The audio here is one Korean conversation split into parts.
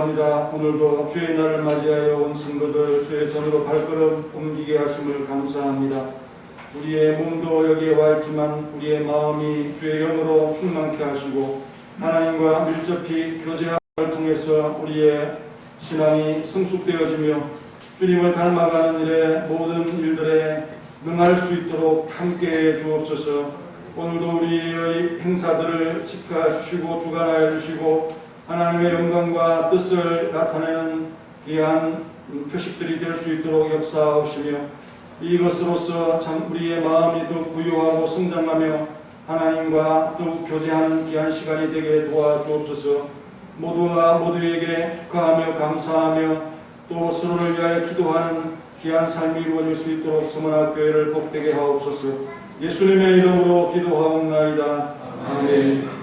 감사합니다. 오늘도 주의 날을 맞이하여 온 성도들 주의 전으로 발걸음 옮기게 하심을 감사합니다. 우리의 몸도 여기에 와 있지만 우리의 마음이 주의 영으로 충만케 하시고 하나님과 밀접히 교제함을 통해서 우리의 신앙이 성숙되어지며 주님을 닮아가는 일에 모든 일들에 능할 수 있도록 함께해 주옵소서. 오늘도 우리의 행사들을 지켜 주시고 주관하여 주시고 하나님의 영광과 뜻을 나타내는 귀한 표식들이 될 수 있도록 역사하시며 이것으로서 참 우리의 마음이 더욱 부유하고 성장하며 하나님과 더욱 교제하는 귀한 시간이 되게 도와주옵소서. 모두와 모두에게 축하하며 감사하며 또 서로를 위하여 기도하는 귀한 삶이 이루어질 수 있도록 서문학교회를 복되게 하옵소서. 예수님의 이름으로 기도하옵나이다. 아멘.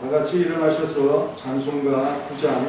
다같이 일어나셔서 찬송가 9장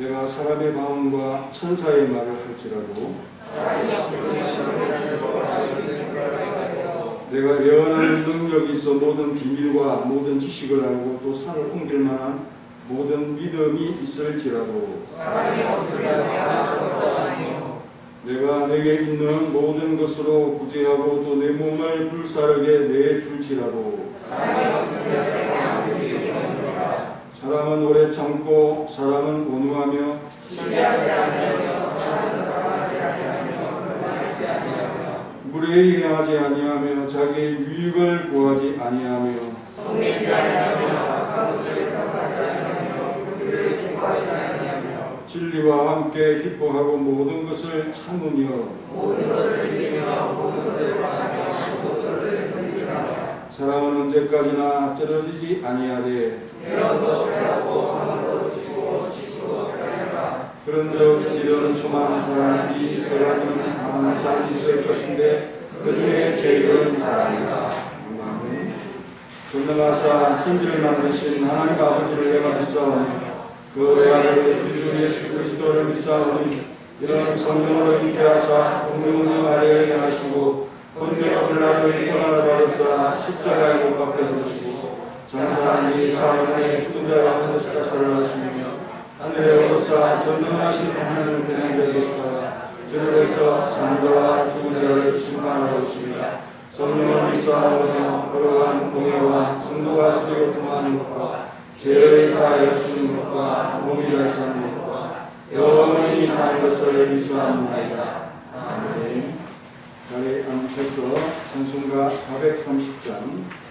내가 사람의 마음과 천사의 말을 할지라도 내가 예언하는 능력이 있어 모든 비밀과 모든 지식을 알고 또 산을 옮길 만한 모든 믿음이 있을지라도 내가 내게 있는 모든 것으로 구제하고 또 내 몸을 불사르게 내줄지라도 사람은 오래 참고 사람은 온유하며 무례히 행하지 아니하며 자기의 유익을 구하지 아니하며 진리와 함께 기뻐하고 모든 것을 참으며 사람은 언제까지나 떨어지지 아니하되 그런즉 이런 소망하는 사람이 세 가지는 항상 있을 것인데 그 중에 제일 큰 사람이다. 전능하사 천지를 만드신 하나님 아버지를 내가 믿사오니 그 외아들 우리 주 예수 그리스도를 믿사오니 이런 성령으로 잉태하사 공명운명 아래에 하시고 본명 빌라도의 고난을 받으사 십자가에 못 박혀 죽으시고 장사한 이 사흘 죽은 자 가운데서 다살을 하시며 하늘에 오르사 전능하신 하나님 변행자 되시다가 저녁에서 사는 자와 죽은 자를 심판하러 오십니다. 성령을 믿사오며 거룩한 공예와 성도가 서로 통하는 것과 죄를 사하여 주는 것과 몸이 달사하는 것과 영원히 사는 것을 믿사옵나이다. 아멘. 자리에 앉으셔서 찬송가 430장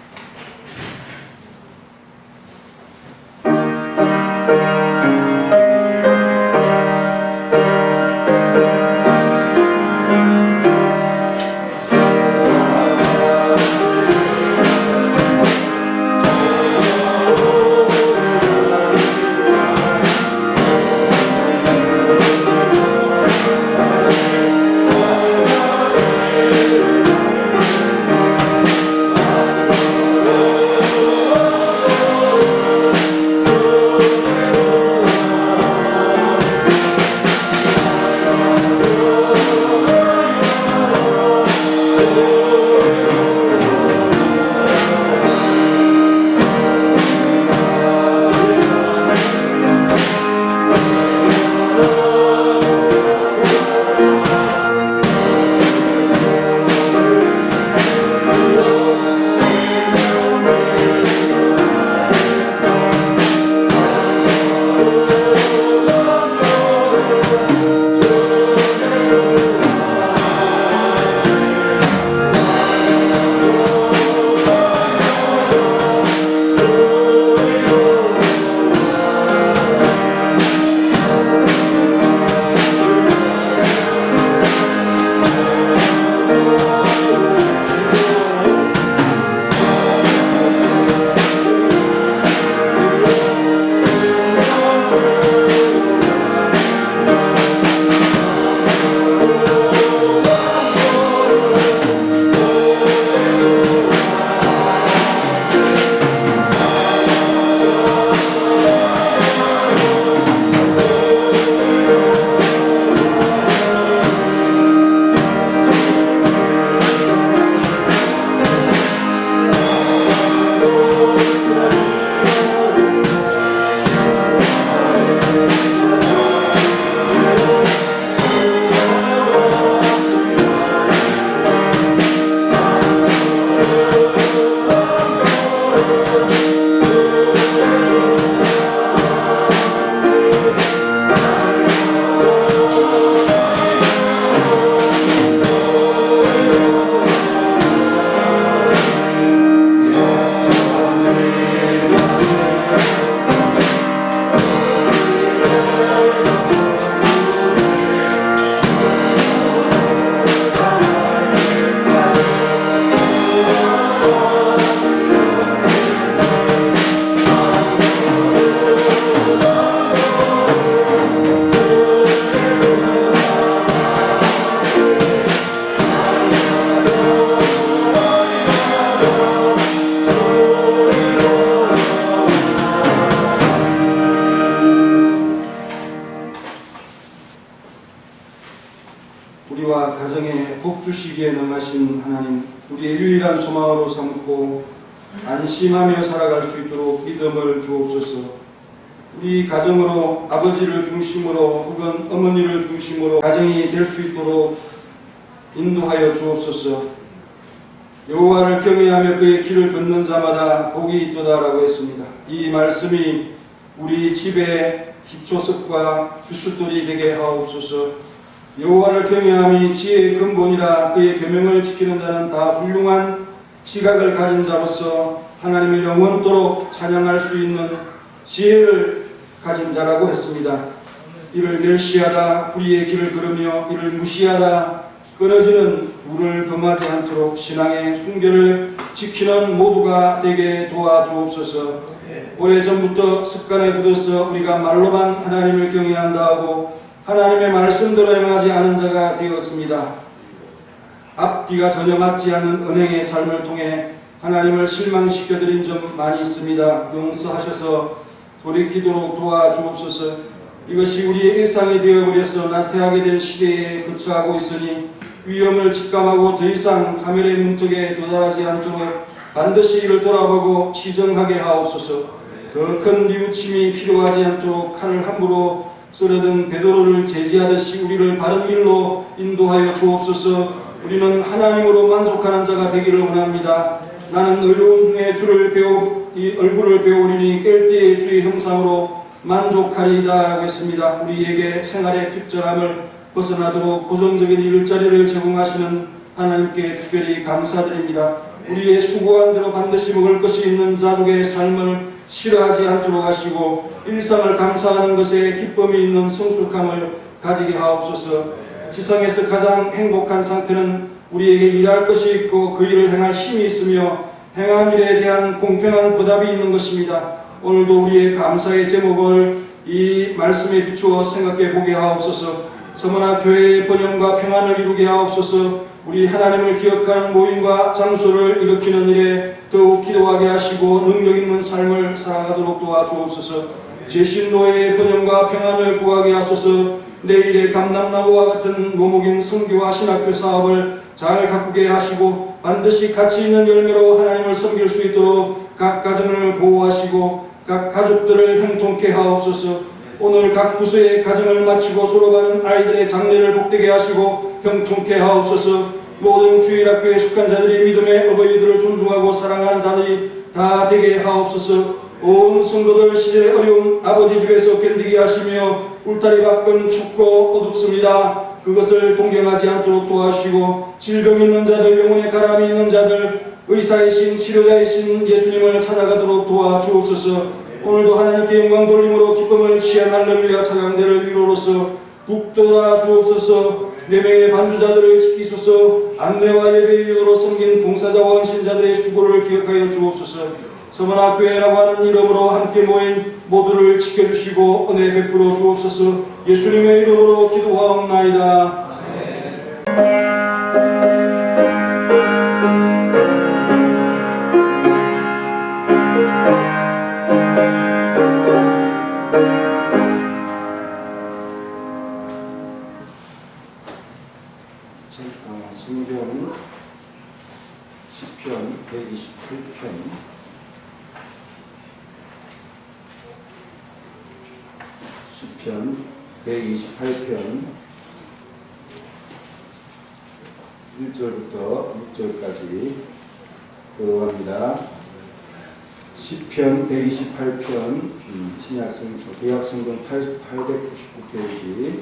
우리와 가정에 복 주시기에 능하신 하나님, 우리의 유일한 소망으로 삼고 안심하며 살아갈 수 있도록 믿음을 주옵소서. 우리 가정으로 아버지를 중심으로 혹은 어머니를 중심으로 가정이 될 수 있도록 인도하여 주옵소서. 여호와를 경외하며 그의 길을 걷는 자마다 복이 있도다라고 했습니다. 이 말씀이 우리 집의 기초석과 주춧돌이 되게 하옵소서. 여호와를 경외함이 지혜의 근본이라 그의 계명을 지키는 자는 다 훌륭한 지각을 가진 자로서 하나님을 영원토록 찬양할 수 있는 지혜를 가진 자라고 했습니다. 이를 멸시하다 불의의 길을 걸으며 이를 무시하다 끊어지는 불을 범하지 않도록 신앙의 순결을 지키는 모두가 되게 도와주옵소서. 오래전부터 습관에 굳어서 우리가 말로만 하나님을 경외한다 하고 하나님의 말씀대로 행하지 않은 자가 되었습니다. 앞뒤가 전혀 맞지 않는 은행의 삶을 통해 하나님을 실망시켜드린 점 많이 있습니다. 용서하셔서 돌이키도록 도와주옵소서. 이것이 우리의 일상이 되어버려서 나태하게 된 시대에 거처하고 있으니 위험을 직감하고 더 이상 가면의 문턱에 도달하지 않도록 반드시 이를 돌아보고 시정하게 하옵소서. 더 큰 뉘우침이 필요하지 않도록 칼을 함부로 쓰러든 베드로를 제지하듯이 우리를 바른 길로 인도하여 주옵소서. 우리는 하나님으로 만족하는 자가 되기를 원합니다. 나는 어려운 중에 얼굴을 배우리니 깰 때의 주의 형상으로 만족하리이다 라고 했습니다. 우리에게 생활의 핍절함을 벗어나도록 고정적인 일자리를 제공하시는 하나님께 특별히 감사드립니다. 우리의 수고한 대로 반드시 먹을 것이 있는 자족의 삶을 싫어하지 않도록 하시고 일상을 감사하는 것에 기쁨이 있는 성숙함을 가지게 하옵소서. 지상에서 가장 행복한 상태는 우리에게 일할 것이 있고 그 일을 행할 힘이 있으며 행한 일에 대한 공평한 보답이 있는 것입니다. 오늘도 우리의 감사의 제목을 이 말씀에 비추어 생각해 보게 하옵소서. 서머나 교회의 번영과 평안을 이루게 하옵소서. 우리 하나님을 기억하는 모임과 장소를 일으키는 일에 더욱 기도하게 하시고 능력 있는 삶을 살아가도록 도와주옵소서. 제신노예의 번영과 평안을 구하게 하소서. 내일의 감람나무와 같은 묘목인 선교와 신학교 사업을 잘 가꾸게 하시고 반드시 가치 있는 열매로 하나님을 섬길 수 있도록 각 가정을 보호하시고 각 가족들을 형통케 하옵소서. 오늘 각 부서의 가정을 마치고 졸업하는 아이들의 장래를 복되게 하시고 형통케 하옵소서. 모든 주일학교에 속한 자들이 믿음의 어버이들을 존중하고 사랑하는 자들이 다 되게 하옵소서. 온 성도들 시절의 어려운 아버지 집에서 견디게 하시며 울타리 밖은 춥고 어둡습니다. 그것을 동경하지 않도록 도와주시고 질병 있는 자들, 영혼의 가람이 있는 자들, 의사이신 치료자이신 예수님을 찾아가도록 도와주옵소서. 오늘도 하나님께 영광 돌림으로 기쁨을 취한 할렐루야 찬양대를 위로로서 북돋아 주옵소서. 4명의 반주자들을 지키소서. 안내와 예배의 유도로 섬긴 봉사자와 헌신자들의 수고를 기억하여 주옵소서. 서머나 교회라고 하는 이름으로 함께 모인 모두를 지켜주시고 은혜 베풀어 주옵소서. 예수님의 이름으로 기도하옵나이다. 성경 시편 128편 시편 128편 1절부터 6절까지 들어갑니다. 시편 128편 개역성경 899페이지.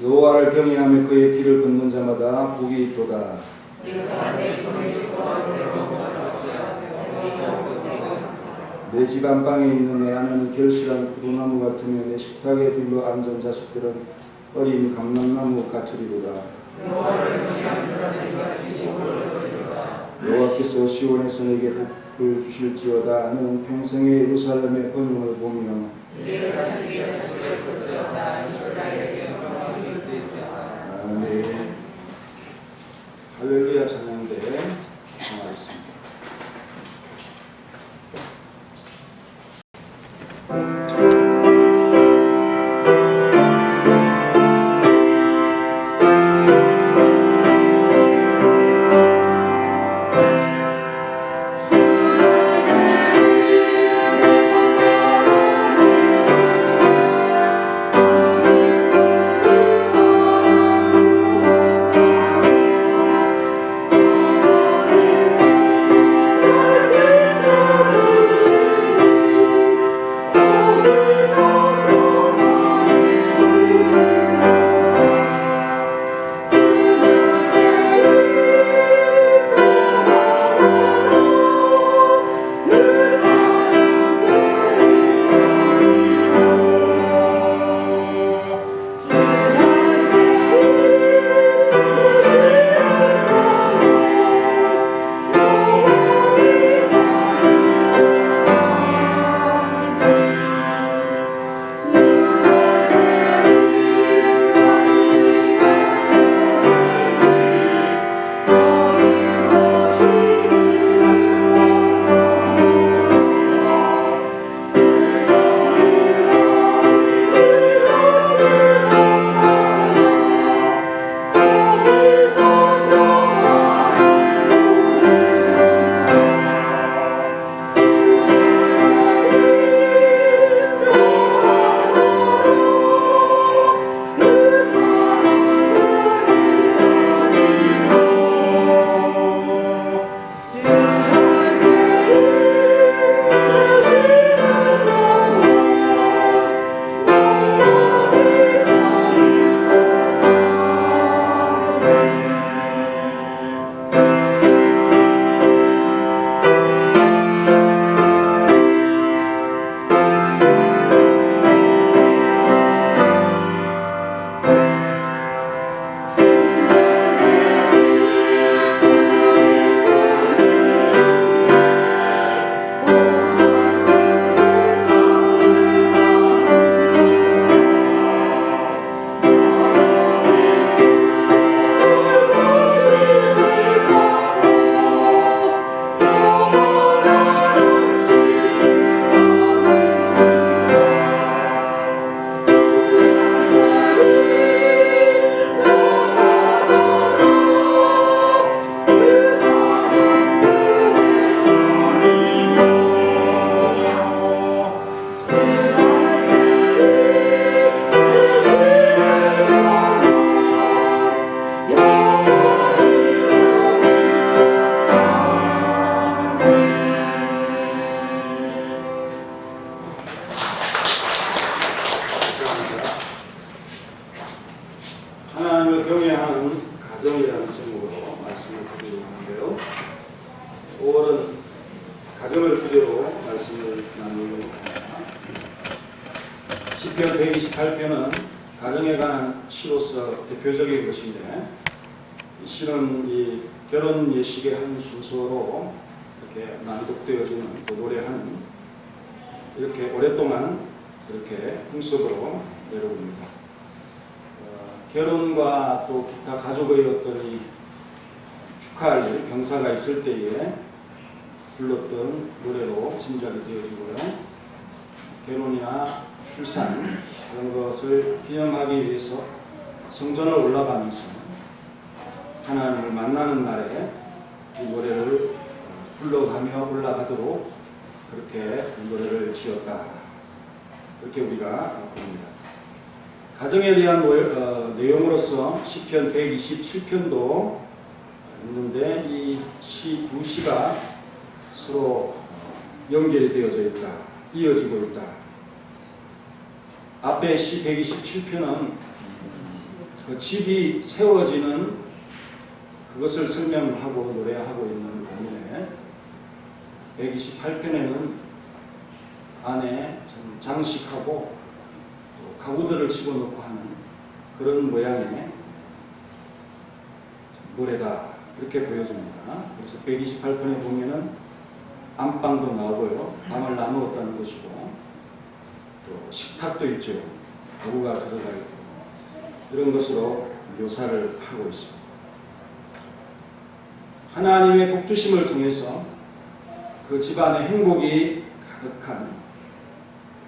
여호와를 경외하며 그의 길을 걷는 자마다 복이 있도다. 내 집 안방에 있는 내 아내는 결실한 포도나무 같으며 내 식탁에 둘러 앉은 자식들은 어린 감람나무 같으리로다. 여호와께서 시온에서 내게 복을 주실지어다. 나는 평생의 예루살렘의 번영을 보며 아멘. 할렐루야 찬양대 하겠습니다. 하나님을 경외하는 가정이라는 제목으로 말씀을 드리려고 하는데요. 5월은 가정을 주제로 말씀을 나누려고 합니다. 시편 128편은 가정에 관한 시로서 대표적인 것인데, 이 시는 이 결혼 예식의 한 순서로 이렇게 낭독되어지는 그 노래하는, 이렇게 오랫동안 이렇게 풍습으로 내려옵니다. 결혼과 또 기타 가족의 어떤 이 축하할 일, 경사가 있을 때에 불렀던 노래로 짐작이 되어지고요. 결혼이나 출산 이런 것을 기념하기 위해서 성전을 올라가면서 하나님을 만나는 날에 이 노래를 불러가며 올라가도록 그렇게 이 노래를 지었다. 그렇게 우리가 봅니다. 가정에 대한 내용으로서 시편 127편도 있는데, 이 시 두 시가 서로 연결이 되어져 있다, 이어지고 있다. 앞에 시 127편은 그 집이 세워지는 그것을 설명하고 노래하고 있는 반면에 128편에는 안에 장식하고 또 가구들을 집어넣고 하는 그런 모양의 노래다, 그렇게 보여집니다. 그래서 128편에 보면은 안방도 나오고요, 방을 나누었다는 것이고, 또 식탁도 있죠, 가구가 들어가 있고, 이런 것으로 묘사를 하고 있습니다. 하나님의 복주심을 통해서 그 집안의 행복이 가득한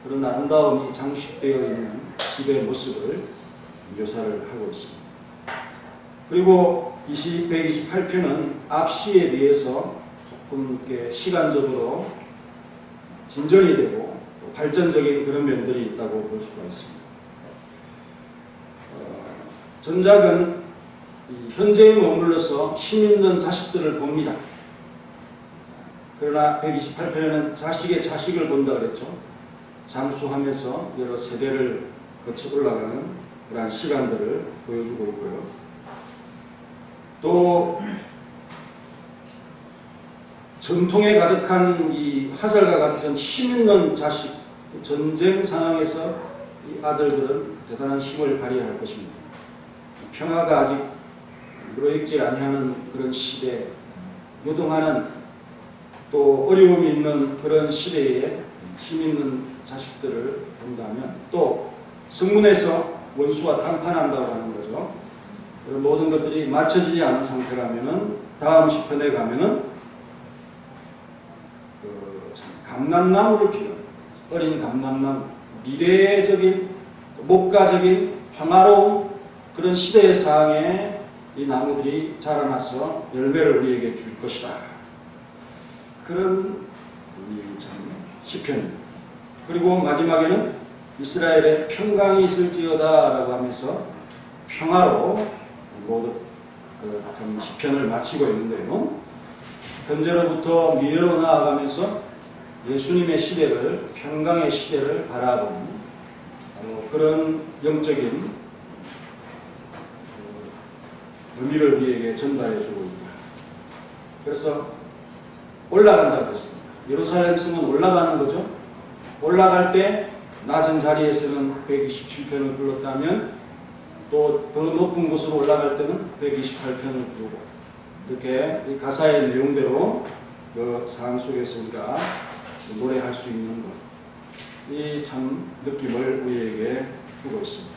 그런 아름다움이 장식되어 있는 집의 모습을 묘사를 하고 있습니다. 그리고 128편은 앞 시에 비해서 조금 이렇게 시간적으로 진전이 되고 또 발전적인 그런 면들이 있다고 볼 수가 있습니다. 전작은 현재에 머물러서 힘 있는 자식들을 봅니다. 그러나 128편에는 자식의 자식을 본다 그랬죠. 장수하면서 여러 세대를 거쳐 올라가는 그러한 시간들을 보여주고 있고요. 또 전통에 가득한 이 화살과 같은 힘 있는 자식, 전쟁 상황에서 이 아들들은 대단한 힘을 발휘할 것입니다. 평화가 아직 무르익지 아니하는 그런 시대, 요동하는 또 어려움이 있는 그런 시대에 힘 있는 자식들을 본다면, 또 성문에서 원수와 담판한다고 하는 거죠. 모든 것들이 맞춰지지 않은 상태라면은 다음 시편에 가면은 감람나무를 피는 어린 감람나무, 미래적인 목가적인 평화로운 그런 시대의 상황에 이 나무들이 자라나서 열매를 우리에게 줄 것이다. 그런 시편입니다. 그리고 마지막에는 이스라엘의 평강이 있을지어다 라고 하면서 평화로 모두 시편을 마치고 있는데요. 현재로부터 미래로 나아가면서 예수님의 시대를, 평강의 시대를 바라보는 그런 영적인 의미를 우리에게 전달해 주고 있다. 그래서 올라간다고 했습니다. 예루살렘 성은 올라가는 거죠. 올라갈 때 낮은 자리에서는 127편을 불렀다면 또 더 높은 곳으로 올라갈 때는 128편을 부르고, 이렇게 이 가사의 내용대로 그 상황 속에서 우리가 노래할 수 있는 것, 이 참 느낌을 우리에게 주고 있습니다.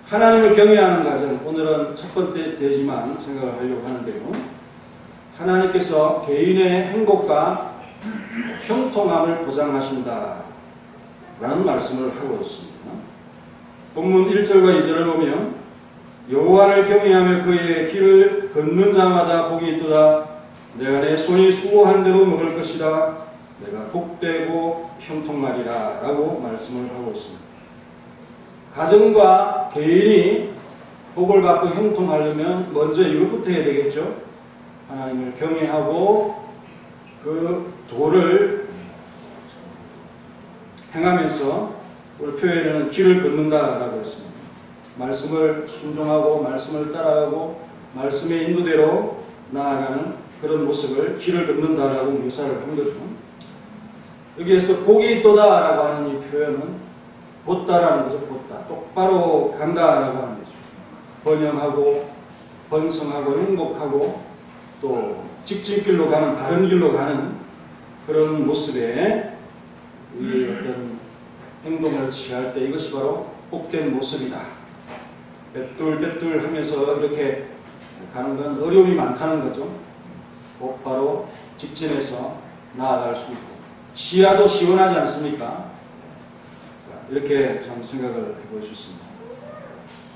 하나님을 경외하는 가정, 오늘은 첫 번째 되지만 생각을 하려고 하는데요. 하나님께서 개인의 행복과 형통함을 보장하신다 라는 말씀을 하고 있습니다. 본문 1절과 2절을 보면 여호와를 경외하며 그의 길을 걷는 자마다 복이 있도다. 내가 내 손이 수고한 대로 먹을 것이라. 내가 복되고 형통하리라 라고 말씀을 하고 있습니다. 가정과 개인이 복을 받고 형통하려면 먼저 이것부터 해야 되겠죠. 하나님을 경외하고 그 도를 행하면서 오늘 표현에는 길을 걷는다라고 했습니다. 말씀을 순종하고 말씀을 따라가고 말씀의 인도대로 나아가는 그런 모습을 길을 걷는다라고 묘사를 한 거죠. 여기에서 복이 있도다라고 하는 이 표현은 곧다라는 거죠. 곧다. 똑바로 간다라고 하는 거죠. 번영하고 번성하고 행복하고 또 직진길로 가는 바른 길로 가는 그런 모습에 우리 어떤 행동을 취할 때 이것이 바로 복된 모습이다. 뱃돌 하면서 이렇게 가는 건 어려움이 많다는 거죠. 곧바로 직진해서 나아갈 수 있고 시야도 시원하지 않습니까? 이렇게 참 생각을 해볼 수 있습니다.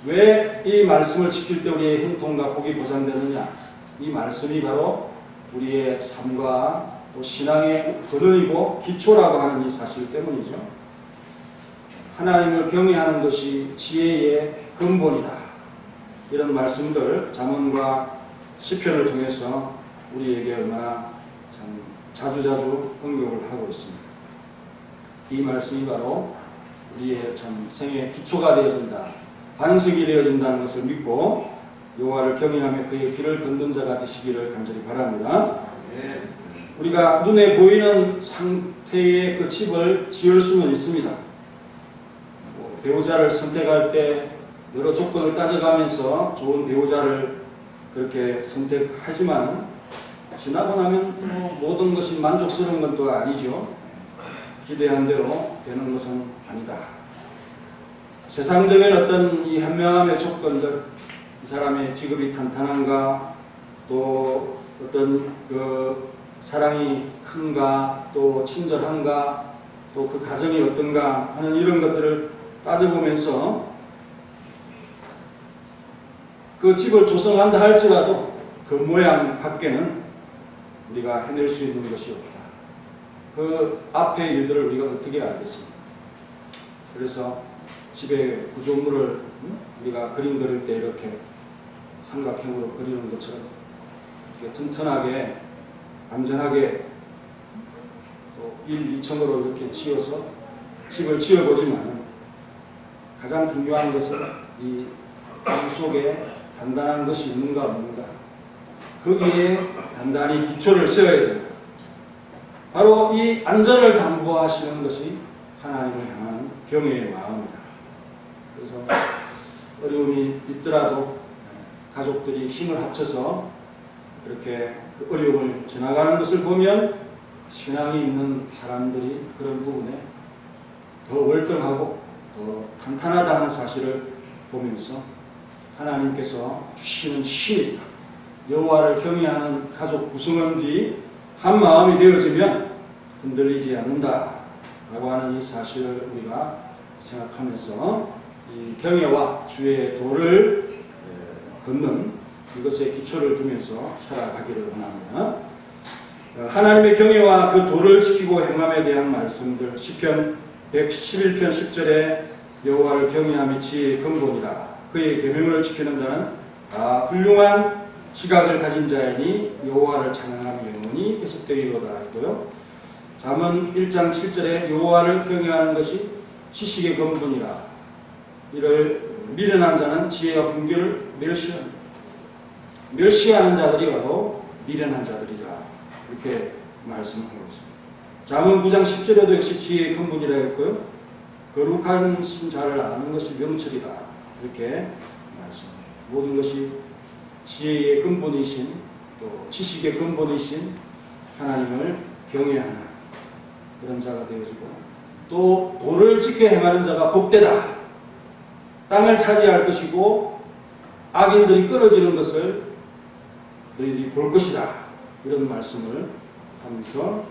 왜 이 말씀을 지킬 때 우리의 형통과 복이 보장되느냐? 이 말씀이 바로 우리의 삶과 또 신앙의 근원이고 기초라고 하는 이 사실 때문이죠. 하나님을 경외하는 것이 지혜의 근본이다. 이런 말씀들 잠언과 시편을 통해서 우리에게 얼마나 참 자주자주 응용을 하고 있습니다. 이 말씀이 바로 우리의 참 생의 기초가 되어진다, 반석이 되어진다는 것을 믿고 여호와를 경외하며 그의 길을 걷는 자가 되시기를 간절히 바랍니다. 우리가 눈에 보이는 상태의 그 집을 지을 수는 있습니다. 배우자를 선택할 때 여러 조건을 따져가면서 좋은 배우자를 그렇게 선택하지만 지나고 나면 모든 것이 만족스러운 건 또 아니죠. 기대한 대로 되는 것은 아니다. 세상적인 어떤 이 현명함의 조건들, 이 사람의 직업이 탄탄한가, 또 어떤 그 사랑이 큰가, 또 친절한가, 또 그 가정이 어떤가 하는 이런 것들을 따져보면서 그 집을 조성한다 할지라도 그 모양 밖에는 우리가 해낼 수 있는 것이 없다. 그 앞의 일들을 우리가 어떻게 알겠습니까? 그래서 집의 구조물을 우리가 그림 그릴 때 이렇게 삼각형으로 그리는 것처럼 이렇게 튼튼하게 안전하게 또 1, 2층으로 이렇게 지어서 집을 지어보지만 가장 중요한 것은 이 땅 속에 단단한 것이 있는가 없는가, 거기에 단단히 기초를 세워야 된다. 바로 이 안전을 담보하시는 것이 하나님을 향한 경외의 마음이다. 그래서 어려움이 있더라도 가족들이 힘을 합쳐서 이렇게 그 어려움을 지나가는 것을 보면 신앙이 있는 사람들이 그런 부분에 더 월등하고 더 탄탄하다 하는 사실을 보면서 하나님께서 주시는 힘이다. 여호와를 경외하는 가족 구성원들이 한 마음이 되어지면 흔들리지 않는다 라고 하는 이 사실을 우리가 생각하면서 이 경외와 주의 도를 걷는 이것에 기초를 두면서 살아가기를 원합니다. 하나님의 경외와 그 도를 지키고 행함에 대한 말씀들, 시편 111편 10절에 여호와를 경외함이 지혜의 근본이라. 그의 계명을 지키는 자는 다 훌륭한 지각을 가진 자이니 여호와를 찬양하며 영원히 계속되리로다 했고요. 잠언 1장 7절에 여호와를 경외하는 것이 지식의 근본이라. 이를 미련한 자는 지혜와 분별을 멸시합니다. 멸시하는 자들이 바로 미련한 자들이다. 이렇게 말씀하고 있습니다. 잠언 9장 10절에도 역시 지혜의 근본이라 했고요. 거룩하신 자를 아는 것이 명철이다. 이렇게 말씀합니다. 모든 것이 지혜의 근본이신 또 지식의 근본이신 하나님을 경외하는 그런 자가 되어지고 또 도를 지켜 행하는 자가 복되다. 땅을 차지할 것이고 악인들이 끊어지는 것을 너희들이 볼 것이다. 이런 말씀을 하면서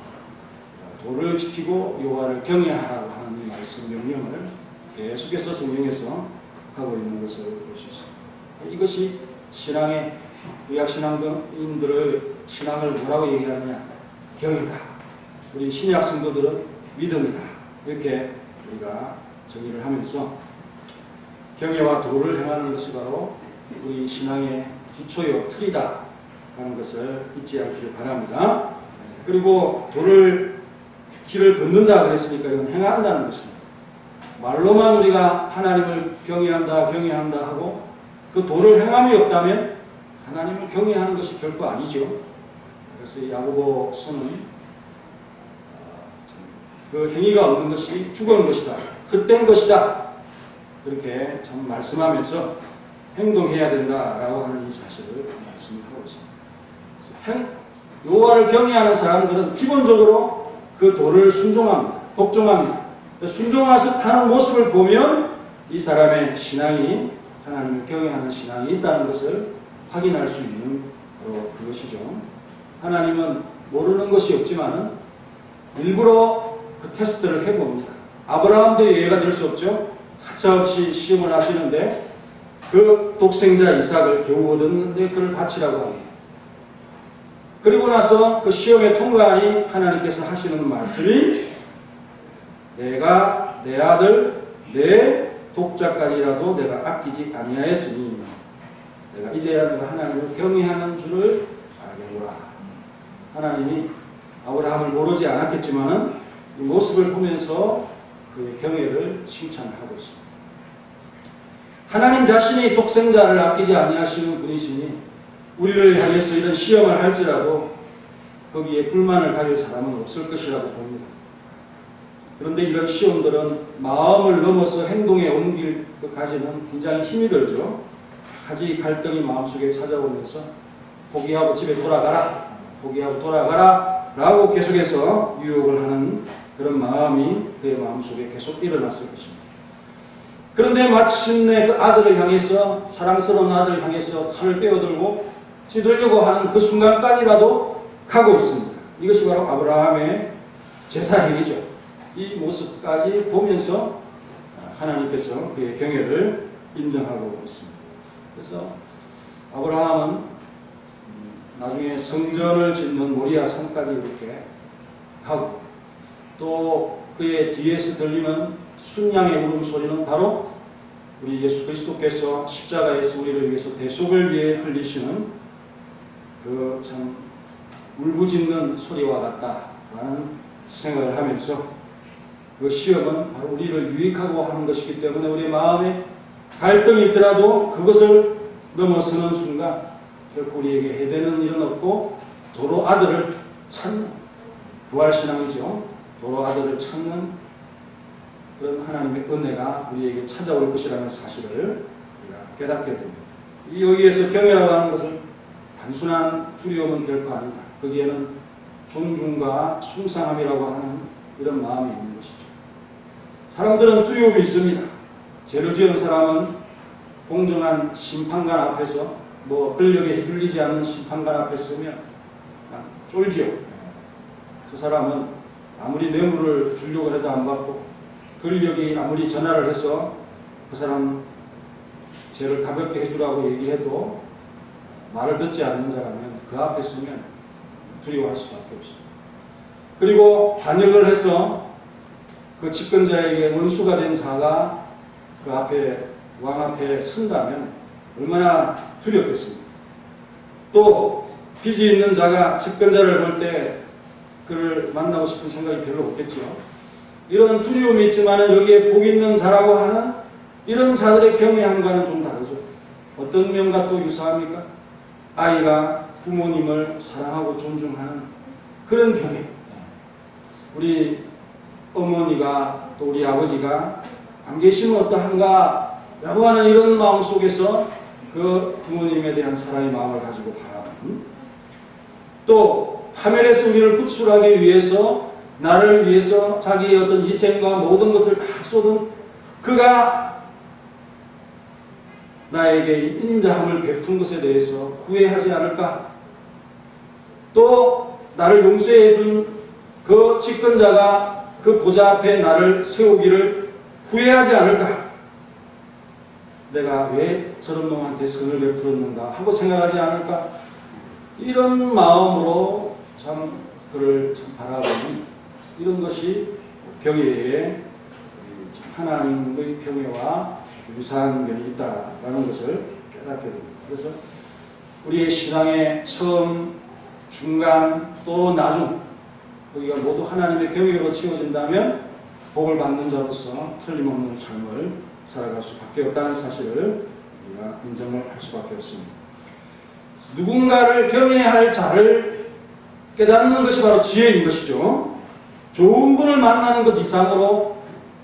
도를 지키고 여호와를 경외하라고 하는 이 말씀 명령을 계속해서 성경에서 하고 있는 것을 볼 수 있습니다. 이것이 신앙의 의학신앙인들의 신앙을 뭐라고 얘기하느냐? 경외다. 우리 신약 성도들은 믿음이다. 이렇게 우리가 정의를 하면서 경외와 도를 행하는 것이 바로 우리 신앙의 기초요 틀이다 하는 것을 잊지 않기를 바랍니다. 그리고 도를 길을 걷는다 그랬으니까 이건 행한다는 것입니다. 말로만 우리가 하나님을 경외한다 하고 그 도를 행함이 없다면 하나님을 경외하는 것이 결코 아니죠. 그래서 야고보서는 그 행위가 없는 것이 죽은 것이다. 헛된 것이다. 그렇게 참 말씀하면서 행동해야 된다라고 하는 이 사실을 말씀하고 있습니다. 여호와를 경외하는 사람들은 기본적으로 그 도를 순종합니다. 복종합니다. 순종하는 모습을 보면 이 사람의 신앙이 하나님을 경외하는 신앙이 있다는 것을 확인할 수 있는 바로 그것이죠. 하나님은 모르는 것이 없지만은 일부러 그 테스트를 해봅니다. 아브라함도 예외가 될 수 없죠. 가차없이 시험을 하시는데 그 독생자 이삭을 겨우 얻었는데 그를 바치라고 합니다. 그리고 나서 그 시험에 통과하니 하나님께서 하시는 말씀이 내가 내 아들 내 독자까지라도 내가 아끼지 아니하였으니 내가 이제야 내가 하나님을 경외하는 줄을 알겠노라. 하나님이 아브라함을 모르지 않았겠지만은 이 모습을 보면서 그의 경외를 칭찬하고 있습니다. 하나님 자신이 독생자를 아끼지 아니하시는 분이시니 우리를 향해서 이런 시험을 할지라도 거기에 불만을 가질 사람은 없을 것이라고 봅니다. 그런데 이런 시험들은 마음을 넘어서 행동에 옮길 것까지는 굉장히 힘이 들죠. 가지 갈등이 마음속에 찾아오면서 포기하고 집에 돌아가라, 포기하고 돌아가라 라고 계속해서 유혹을 하는 그런 마음이 그의 마음속에 계속 일어났을 것입니다. 그런데 마침내 그 아들을 향해서, 사랑스러운 아들을 향해서 칼을 빼어들고 찌르려고 하는 그 순간까지라도 가고 있습니다. 이것이 바로 아브라함의 제사행위죠. 이 모습까지 보면서 하나님께서 그의 경외를 인정하고 있습니다. 그래서 아브라함은 나중에 성전을 짓는 모리아 산까지 이렇게 가고 또 그의 뒤에서 들리는 순양의 울음소리는 바로 우리 예수 그리스도께서 십자가에서 우리를 위해서 대속을 위해 흘리시는 그 참 울부짖는 소리와 같다라는 생각을 하면서 그 시험은 바로 우리를 유익하고 하는 것이기 때문에 우리 마음에 갈등이 있더라도 그것을 넘어서는 순간 결코 우리에게 해되는 일은 없고 도로 아들을 찾는 부활신앙이죠. 도로 아들을 찾는 그런 하나님의 은혜가 우리에게 찾아올 것이라는 사실을 우리가 깨닫게 됩니다. 여기에서 경외라고 하는 것은 단순한 두려움은 결코 아니다. 거기에는 존중과 숭상함이라고 하는 이런 마음이 있는 것이죠. 사람들은 두려움이 있습니다. 죄를 지은 사람은 공정한 심판관 앞에서 권력에 휘둘리지 않는 심판관 앞에 서면 쫄지요. 그 사람은 아무리 뇌물을 주려고 해도 안 받고 권력이 아무리 전화를 해서 그 사람 죄를 가볍게 해주라고 얘기해도 말을 듣지 않는 자라면 그 앞에 서면 두려워할 수밖에 없습니다. 그리고 반역을 해서 그 집권자에게 원수가 된 자가 그 앞에 왕 앞에 선다면 얼마나 두렵겠습니까? 또 빚이 있는 자가 집권자를 볼 때 그를 만나고 싶은 생각이 별로 없겠죠. 이런 두려움이 있지만 여기에 복 있는 자라고 하는 이런 자들의 경외함과는 좀 다르죠. 어떤 면과 또 유사합니까? 아이가 부모님을 사랑하고 존중하는 그런 경외. 우리 어머니가 또 우리 아버지가 안 계시면 어떠한가 라고 하는 이런 마음 속에서 그 부모님에 대한 사랑의 마음을 가지고 바라보는, 또 파멸에서 우리를 구출하기 위해서 나를 위해서 자기의 어떤 희생과 모든 것을 다 쏟은 그가 나에게 인자함을 베푼 것에 대해서 후회하지 않을까? 또 나를 용서해 준 그 집권자가 그 보좌 앞에 나를 세우기를 후회하지 않을까? 내가 왜 저런 놈한테 선을 베풀었는가 하고 생각하지 않을까? 이런 마음으로 참 그를 참 바라보는 이런 것이 경외의 하나님의 경외와 유사한 면이 있다라는 것을 깨닫게 됩니다. 그래서 우리의 신앙의 처음, 중간, 또 나중 거기가 모두 하나님의 경외로 채워진다면 복을 받는 자로서 틀림없는 삶을 살아갈 수밖에 없다는 사실을 우리가 인정을 할 수밖에 없습니다. 누군가를 경외할 자를 깨닫는 것이 바로 지혜인 것이죠. 좋은 분을 만나는 것 이상으로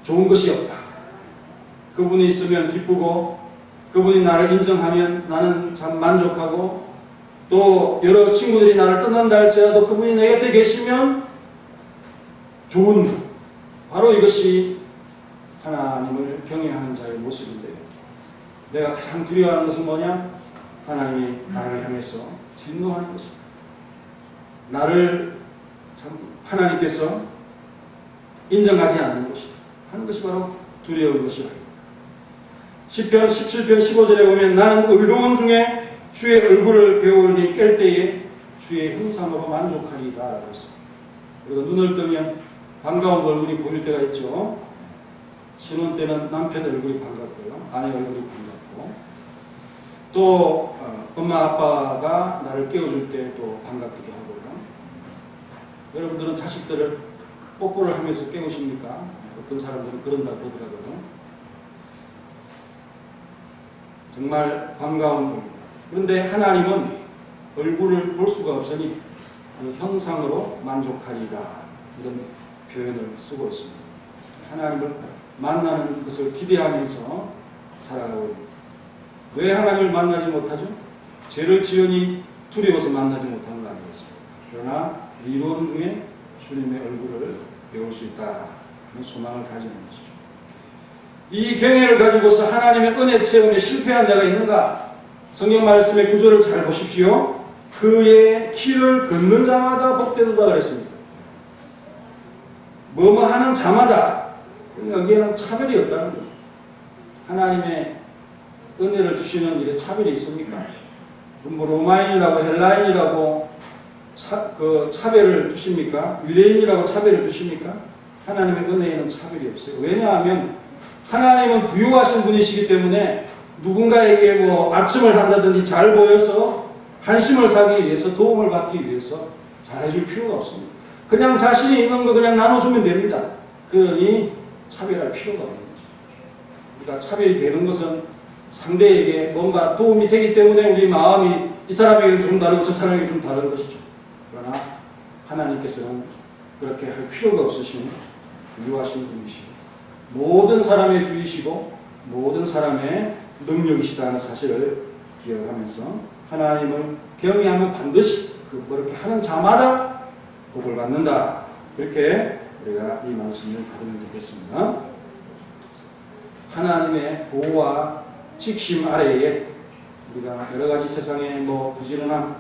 좋은 것이 없다. 그분이 있으면 기쁘고 그분이 나를 인정하면 나는 참 만족하고 또 여러 친구들이 나를 떠난다 할지라도 그분이 내 곁에 계시면 좋은 분. 바로 이것이 하나님을 경외하는 자의 모습인데요. 내가 가장 두려워하는 것은 뭐냐? 하나님이 나를 향해서 진노하는 것이다. 나를 참 하나님께서 인정하지 않는 것이다 하는 것이 바로 두려운 것이다. 시편 17편 15절에 보면 나는 의로운 중에 주의 얼굴을 배우니 깰 때에 주의 형상으로 만족하리이다 라고 했습니다. 그리고 눈을 뜨면 반가운 얼굴이 보일 때가 있죠. 신혼 때는 남편 얼굴이 반갑고요. 아내 얼굴이 반갑고 또 엄마 아빠가 나를 깨워줄 때 또 반갑기도 하고요. 여러분들은 자식들을 뽀뽀를 하면서 깨우십니까? 어떤 사람들은 그런다고 그러더라고요. 정말 반가운 얼굴. 그런데 하나님은 얼굴을 볼 수가 없으니 그 형상으로 만족하리라 이런 표현을 쓰고 있습니다. 하나님을 만나는 것을 기대하면서 살아가고 있습니다. 왜 하나님을 만나지 못하죠? 죄를 지으니 두려워서 만나지 못하는 거 아니겠습니까? 그러나 의로운 중에 주님의 얼굴을 배울 수 있다 하는 소망을 가지는 것이죠. 이 경외를 가지고서 하나님의 은혜 체험에 실패한 자가 있는가? 성경 말씀의 구절을 잘 보십시오. 그의 길을 걷는 자마다 복되도다 그랬습니다. 뭐뭐 하는 자마다. 여기에는 차별이 없다는 거죠. 하나님의 은혜를 주시는 일에 차별이 있습니까? 뭐 로마인이라고 헬라인이라고 차별을 두십니까? 유대인이라고 차별을 두십니까? 하나님의 은혜에는 차별이 없어요. 왜냐하면 하나님은 부유하신 분이시기 때문에 누군가에게 뭐 아첨을 한다든지 잘 보여서 한심을 사기 위해서 도움을 받기 위해서 잘해줄 필요가 없습니다. 그냥 자신이 있는 거 그냥 나눠주면 됩니다. 그러니 차별할 필요가 없는 거죠. 우리가 차별이 되는 것은 상대에게 뭔가 도움이 되기 때문에 우리 마음이 이 사람에게는 좀 다르고 저 사람에게 좀 다른 것이죠. 그러나 하나님께서는 그렇게 할 필요가 없으신 부유하신 분이시고 모든 사람의 주이시고 모든 사람의 능력이시다는 사실을 기억하면서 하나님을 경외하면 반드시 그렇게 하는 자마다 복을 받는다. 그렇게 우리가 이 말씀을 받으면 되겠습니다. 하나님의 보호와 직심 아래에 우리가 여러 가지 세상의 부지런함,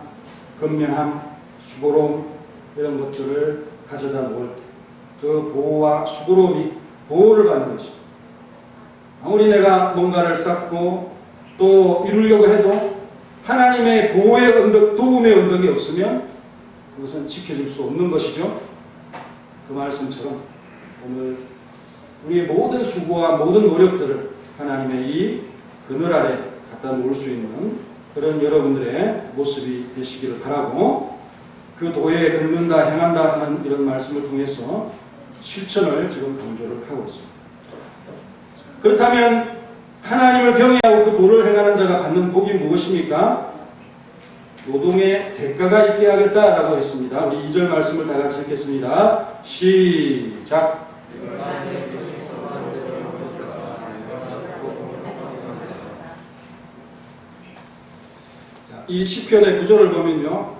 근면함, 수고로움 이런 것들을 가져다 놓을 때 그 보호와 수고로움이 보호를 받는 것입니다. 아무리 내가 뭔가를 쌓고 또 이루려고 해도 하나님의 보호의 언덕, 도움의 언덕이 없으면 그것은 지켜질 수 없는 것이죠. 그 말씀처럼 오늘 우리의 모든 수고와 모든 노력들을 하나님의 이 그늘 아래 갖다 놓을 수 있는 그런 여러분들의 모습이 되시기를 바라고 그 도에 걷는다, 행한다 하는 이런 말씀을 통해서 실천을 지금 강조를 하고 있습니다. 그렇다면 하나님을 경외하고 그 도를 행하는 자가 받는 복이 무엇입니까? 노동의 대가가 있게 하겠다라고 했습니다. 우리 2절 말씀을 다 같이 읽겠습니다. 시작. 이 시편의 구절을 보면요,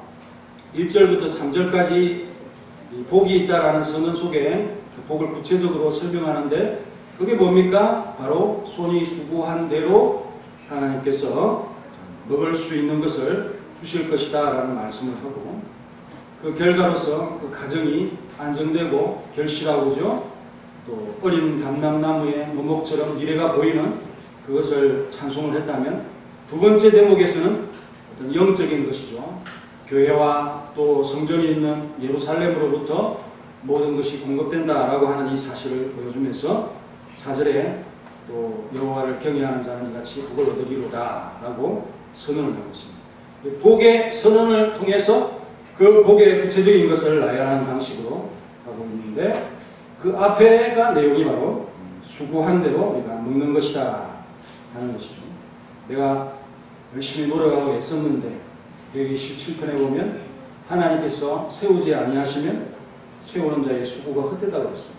1절부터 3절까지 복이 있다라는 선언 속에 그 복을 구체적으로 설명하는데 그게 뭡니까? 바로 손이 수고한 대로 하나님께서 먹을 수 있는 것을 주실 것이다 라는 말씀을 하고 그 결과로서 그 가정이 안정되고 결실하고죠. 또 어린 감람나무의 묘목처럼 미래가 보이는 그것을 찬송을 했다면 두 번째 대목에서는 어떤 영적인 것이죠. 교회와 또 성전이 있는 예루살렘으로부터 모든 것이 공급된다라고 하는 이 사실을 보여주면서 4절에 또 여호와를 경외하는 자는 이같이 복을 얻으리로다 라고 선언을 하고 있습니다. 복의 선언을 통해서 그 복의 구체적인 것을 나열하는 방식으로 하고 있는데 그 앞에가 내용이 바로 수고한 대로 우리가 먹는 것이다 하는 것이죠. 내가 열심히 노력하고 애썼는데 여기 17편에 보면 하나님께서 세우지 아니하시면 세우는 자의 수고가 헛되다고 그랬습니다.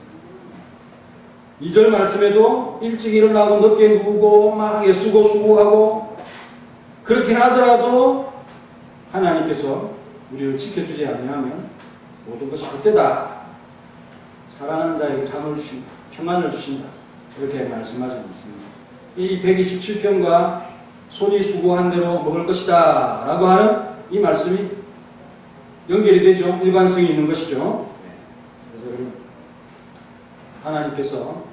2절 말씀에도 일찍 일어나고 늦게 누우고 막 애쓰고 수고하고 그렇게 하더라도 하나님께서 우리를 지켜주지 아니하면 모든 것이 헛되다. 사랑하는 자에게 잠을 주신다. 평안을 주신다. 이렇게 말씀하지 않습니다. 이 127편과 손이 수고한 대로 먹을 것이다 라고 하는 이 말씀이 연결이 되죠. 일관성이 있는 것이죠. 그래서 하나님께서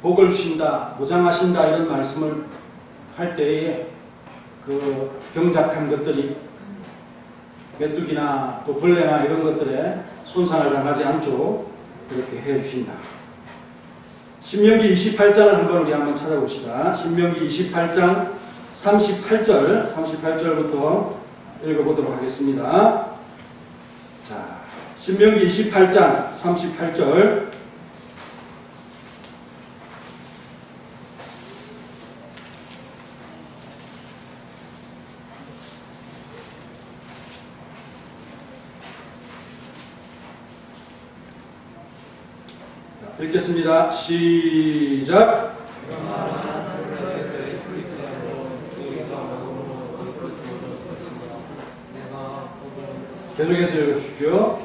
복을 주신다, 보장하신다 이런 말씀을 할 때에 그 병작한 것들이 메뚜기나 또 벌레나 이런 것들에 손상을 당하지 않도록 그렇게 해주신다. 신명기 28장을 한번 찾아봅시다. 신명기 28장 38절부터 읽어보도록 하겠습니다. 자, 신명기 28장 38절. 읽겠습니다. 시작. 계속해서 읽으십시오.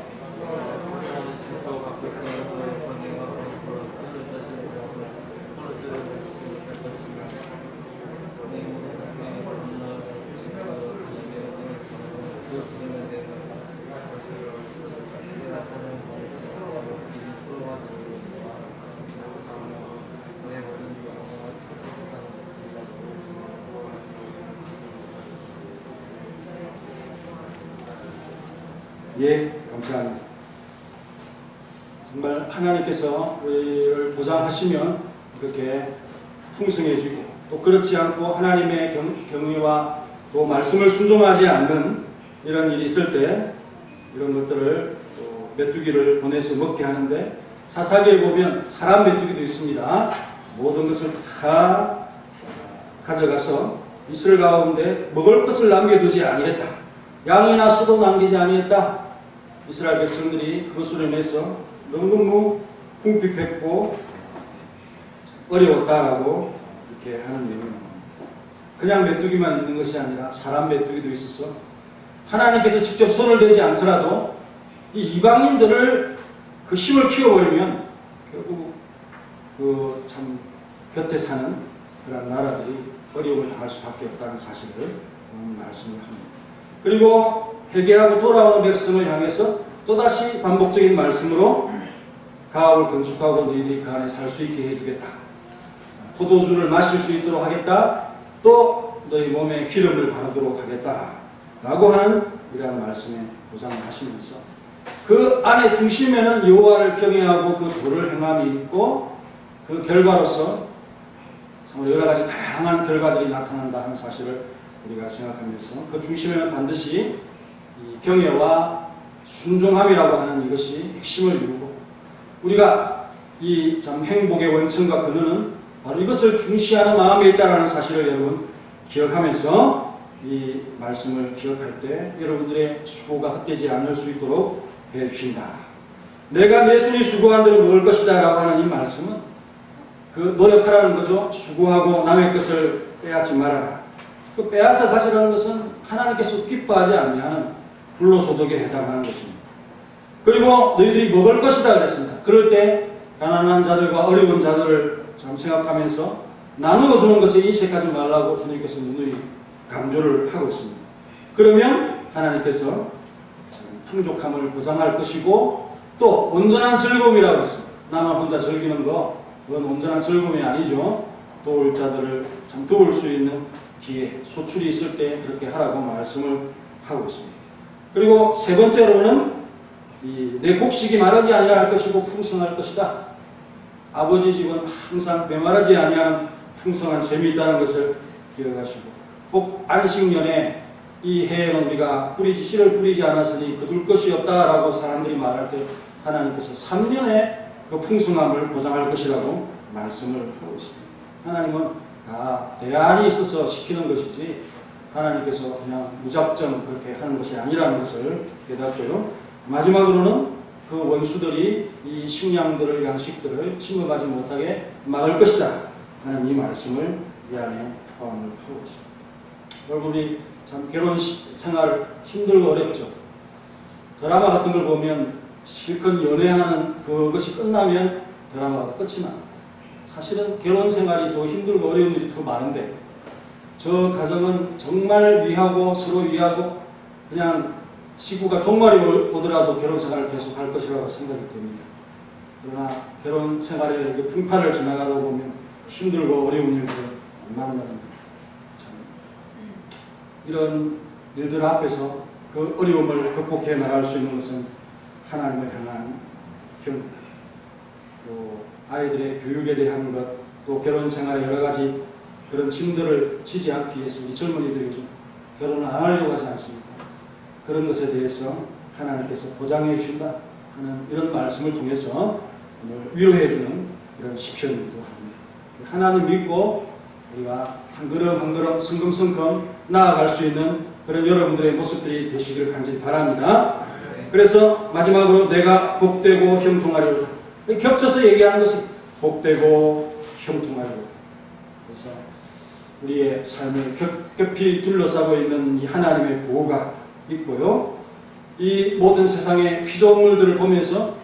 예, 감사합니다. 정말 하나님께서 우리를 보장하시면 그렇게 풍성해지고 또 그렇지 않고 하나님의 경위와 또 말씀을 순종하지 않는 이런 일이 있을 때 이런 것들을 또 메뚜기를 보내서 먹게 하는데 사사기에 보면 사람 메뚜기도 있습니다. 모든 것을 다 가져가서 이스라엘 가운데 먹을 것을 남겨두지 아니했다. 양이나 소도 남기지 아니했다. 이스라엘 백성들이 그것으로 인해서 너무너무 궁핍했고 어려웠다라고 이렇게 하는 내용이 나옵니다. 그냥 메뚜기만 있는 것이 아니라 사람 메뚜기도 있어서 하나님께서 직접 손을 대지 않더라도 이 이방인들을 그 힘을 키워버리면 결국 그 참 곁에 사는 그런 나라들이 어려움을 당할 수밖에 없다는 사실을 말씀을 합니다. 그리고 회개하고 돌아오는 백성을 향해서 또다시 반복적인 말씀으로 가옥을 건축하고 너희들이 그 안에 살 수 있게 해주겠다. 포도주를 마실 수 있도록 하겠다. 또 너희 몸에 기름을 바르도록 하겠다. 라고 하는 이러한 말씀에 보장을 하시면서 그 안에 중심에는 여호와를 경외하고 그 도를 행함이 있고 그 결과로서 정말 여러 가지 다양한 결과들이 나타난다 하는 사실을 우리가 생각하면서 그 중심에는 반드시 이 경외와 순종함이라고 하는 이것이 핵심을 이루고 우리가 이 참 행복의 원천과 근원은 바로 이것을 중시하는 마음에 있다는 사실을 여러분 기억하면서 이 말씀을 기억할 때 여러분들의 수고가 헛되지 않을 수 있도록 해주신다. 내가 내 손이 수고한 대로 먹을 것이다 라고 하는 이 말씀은 그 노력하라는 거죠. 수고하고 남의 것을 빼앗지 말아라. 그 빼앗아 가지라는 것은 하나님께서 기뻐하지 아니하는 불로소득에 해당하는 것입니다. 그리고 너희들이 먹을 것이다 그랬습니다. 그럴 때 가난한 자들과 어려운 자들을 참 생각하면서 나누어 주는 것에 인색하지 말라고 주님께서 누누이 강조를 하고 있습니다. 그러면 하나님께서 풍족함을 보장할 것이고 또 온전한 즐거움이라고 했습니다. 나만 혼자 즐기는 거 그건 온전한 즐거움이 아니죠. 도울 자들을 참 도울 수 있는 기회, 소출이 있을 때 그렇게 하라고 말씀을 하고 있습니다. 그리고 세 번째로는 내 곡식이 마르지 아니할 것이고 풍성할 것이다. 아버지 집은 항상 메마르지 아니하는 풍성한 샘이 있다는 것을 기억하시고 꼭 안식년에 이 해에는 우리가 씨를 뿌리지 않았으니 거둘 것이 없다라고 사람들이 말할 때 하나님께서 3년에 그 풍성함을 보장할 것이라고 말씀을 하고 있습니다. 하나님은 다 대안이 있어서 시키는 것이지 하나님께서 그냥 무작정 그렇게 하는 것이 아니라는 것을 깨닫고요. 마지막으로는 그 원수들이 이 식량들을, 양식들을 침범하지 못하게 막을 것이다 하는 이 말씀을 이 안에 포함을 하고 있습니다. 여러분, 우리 참 결혼 생활 힘들고 어렵죠. 드라마 같은 걸 보면 실컷 연애하는 그것이 끝나면 드라마가 끝이 납니다. 사실은 결혼 생활이 더 힘들고 어려운 일이 더 많은데 저 가정은 정말 위하고 서로 위하고 그냥 지구가 종말이 오더라도 결혼 생활을 계속 할 것이라고 생각이 됩니다. 그러나 결혼 생활의 풍파를 지나가다 보면 힘들고 어려운 일들을 만나는 이런 일들 앞에서 그 어려움을 극복해 나갈 수 있는 것은 하나님을 향한 기도입니다. 또 아이들의 교육에 대한 것, 또 결혼 생활의 여러 가지 그런 짐들을 지지 않기 위해서 우리 젊은이들이 요즘 결혼을 안 하려고 하지 않습니까? 그런 것에 대해서 하나님께서 보장해 주신다 하는 이런 말씀을 통해서 오늘 위로해 주는 이런 시편이기도 합니다. 하나님 믿고 우리가 한 걸음 한 걸음 성금성금 나아갈 수 있는 그런 여러분들의 모습들이 되시길 간절히 바랍니다. 그래서 마지막으로 내가 복되고 형통하리로다. 겹쳐서 얘기하는 것이 복되고 형통하리로다. 그래서 우리의 삶을 겹겹이 둘러싸고 있는 이 하나님의 보호가 있고요. 이 모든 세상의 피조물들을 보면서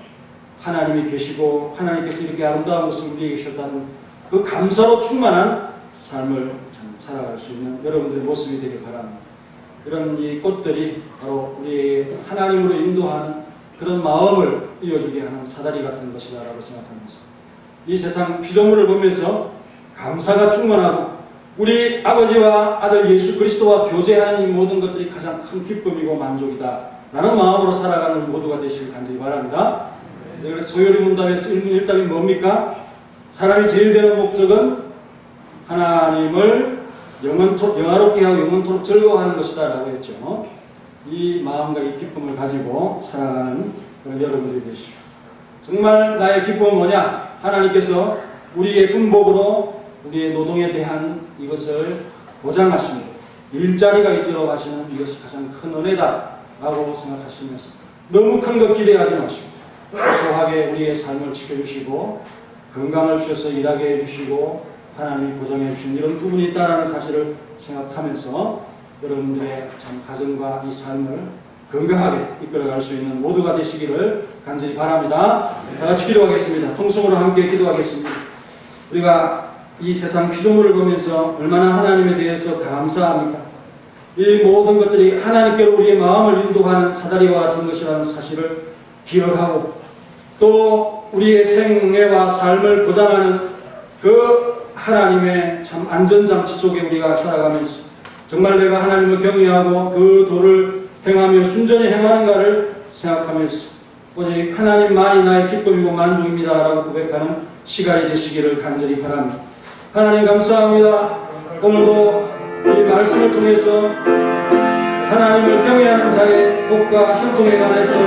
하나님이 계시고 하나님께서 이렇게 아름다운 것을 우리에게 주셨다는 그 감사로 충만한 삶을 살아갈 수 있는 여러분들의 모습이 되길 바랍니다. 이런 이 꽃들이 바로 우리 하나님으로 인도하는 그런 마음을 이어주게 하는 사다리 같은 것이다라고 생각하면서 이 세상 피조물을 보면서 감사가 충만하고 우리 아버지와 아들 예수 그리스도와 교제하는 이 모든 것들이 가장 큰 기쁨이고 만족이다 라는 마음으로 살아가는 모두가 되시길 간절히 바랍니다. 그래서 소요리 문답에서 일문일답이 뭡니까? 사람이 제일 되는 목적은 하나님을 영화롭게 하고 영원토록 즐거워하는 것이다 라고 했죠. 이 마음과 이 기쁨을 가지고 살아가는 그런 여러분들이 되시오. 정말 나의 기쁨은 뭐냐? 하나님께서 우리의 군복으로 우리의 노동에 대한 이것을 보장하시고 일자리가 있도록 하시는 이것이 가장 큰 은혜다 라고 생각하시면서 너무 큰 것 기대하지 마시고 소소하게 우리의 삶을 지켜주시고 건강을 주셔서 일하게 해주시고 하나님이 보장해 주신 이런 부분이 있다는 사실을 생각하면서 여러분들의 참 가정과 이 삶을 건강하게 이끌어갈 수 있는 모두가 되시기를 간절히 바랍니다. 다 같이 기도하겠습니다. 통성으로 함께 기도하겠습니다. 우리가 이 세상 피조물을 보면서 얼마나 하나님에 대해서 감사합니까? 이 모든 것들이 하나님께로 우리의 마음을 인도하는 사다리와 같은 것이라는 사실을 기억하고 또 우리의 생애와 삶을 보장하는 그 하나님의 참 안전장치 속에 우리가 살아가면서 정말 내가 하나님을 경외하고 그 도를 행하며 순전히 행하는가를 생각하면서 오직 하나님만이 나의 기쁨이고 만족입니다 라고 고백하는 시간이 되시기를 간절히 바랍니다. 하나님 감사합니다. 오늘도 이 말씀을 통해서 하나님을 경외하는 자의 복과 형통에 관해서